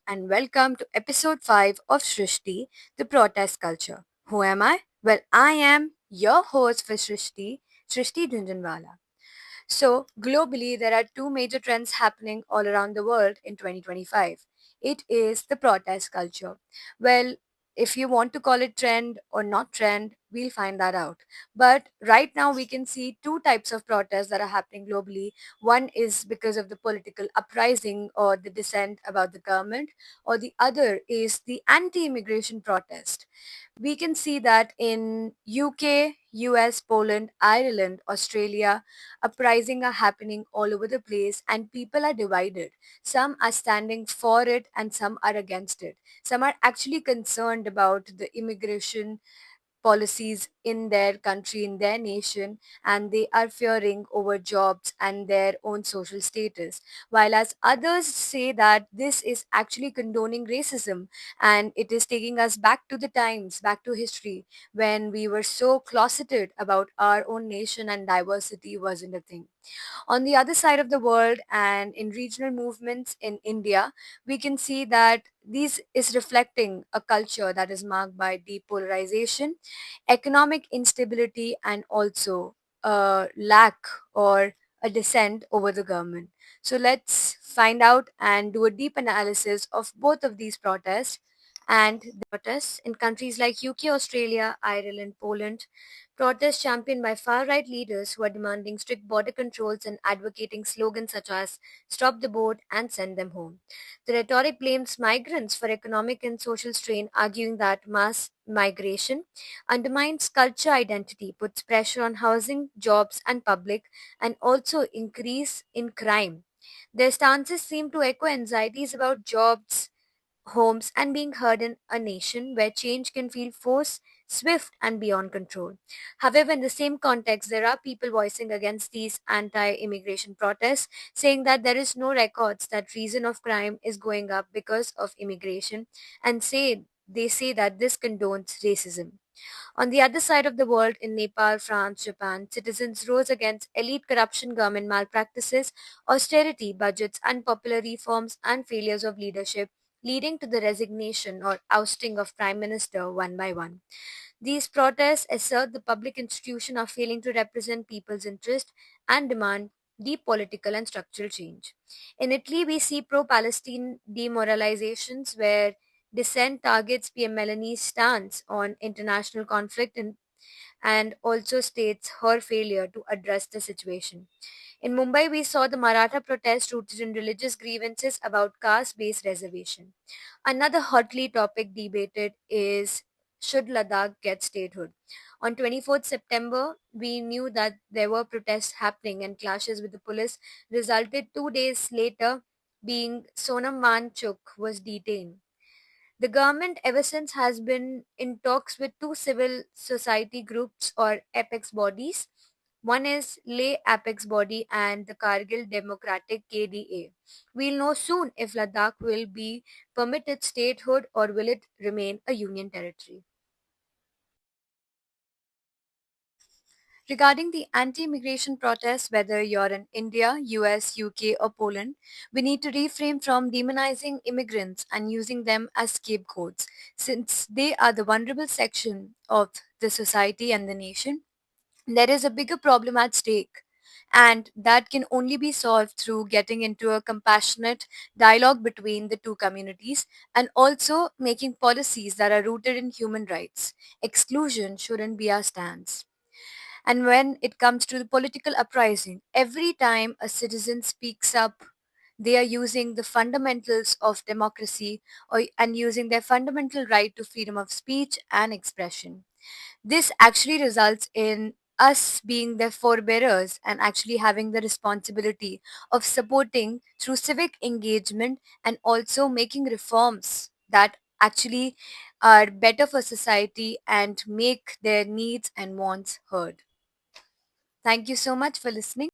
and welcome to episode 5 of Shrishti, the protest culture. Who am I? Well, I am your host for Shrishti Junjanwala. So, globally, there are two major trends happening all around the world in 2025. It is the protest culture. Well, if you want to call it trend or not trend, we'll find that out. But right now, we can see two types of protests that are happening globally. One is because of the political uprising or the dissent about the government, or the other is the anti immigration protest. We can see that in UK, US, Poland, Ireland, Australia, uprising are happening all over the place and people are divided. Some are standing for it and some are against it. Some are actually concerned about the immigration policies in their country, in their nation, and they are fearing over jobs and their own social status. While as others say that this is actually condoning racism and it is taking us back to the times, back to history, when we were so closeted about our own nation and diversity wasn't a thing. On the other side of the world and in regional movements in India, we can see that this is reflecting a culture that is marked by depolarization, economic instability, and also a lack or a dissent over the government. So let's find out and do a deep analysis of both of these protests and the protests in countries like UK, Australia, Ireland, Poland. Protests championed by far-right leaders who are demanding strict border controls and advocating slogans such as "Stop the boat" and "Send them home." The rhetoric blames migrants for economic and social strain, arguing that mass migration undermines culture identity, puts pressure on housing, jobs, and public, and also increase in crime. Their stances seem to echo anxieties about jobs, homes, and being heard in a nation where change can feel forced, swift, and beyond control. However, in the same context, there are people voicing against these anti immigration protests, saying that there is no records that reason of crime is going up because of immigration, and they say that this condones racism. On the other side of the world, in Nepal, France, Japan, citizens rose against elite corruption, government malpractices, austerity, budgets, unpopular reforms, and failures of leadership, leading to the resignation or ousting of Prime Minister one by one. These protests assert the public institution are failing to represent people's interest and demand deep political and structural change. In Italy, we see pro Palestine demoralizations where dissent targets PM Melani's stance on international conflict and also states her failure to address the situation. In Mumbai, we saw the Maratha protest rooted in religious grievances about caste based reservation. Another hotly topic debated is should Ladakh get statehood? On 24th September, we knew that there were protests happening and clashes with the police resulted 2 days later being Sonam Manchuk was detained. The government ever since has been in talks with two civil society groups or apex bodies. One is Leh Apex Body and the Kargil Democratic KDA. We'll know soon if Ladakh will be permitted statehood or will it remain a union territory. Regarding the anti immigration protests, whether you're in India, US, UK, or Poland, we need to refrain from demonizing immigrants and using them as scapegoats, since they are the vulnerable section of the society and the nation. There is a bigger problem at stake. And that can only be solved through getting into a compassionate dialogue between the two communities and also making policies that are rooted in human rights. Exclusion shouldn't be our stance. And when it comes to the political uprising, every time a citizen speaks up, they are using the fundamentals of democracy and using their fundamental right to freedom of speech and expression. This actually results in us being their forebearers and actually having the responsibility of supporting through civic engagement and also making reforms that actually are better for society and make their needs and wants heard. Thank you so much for listening.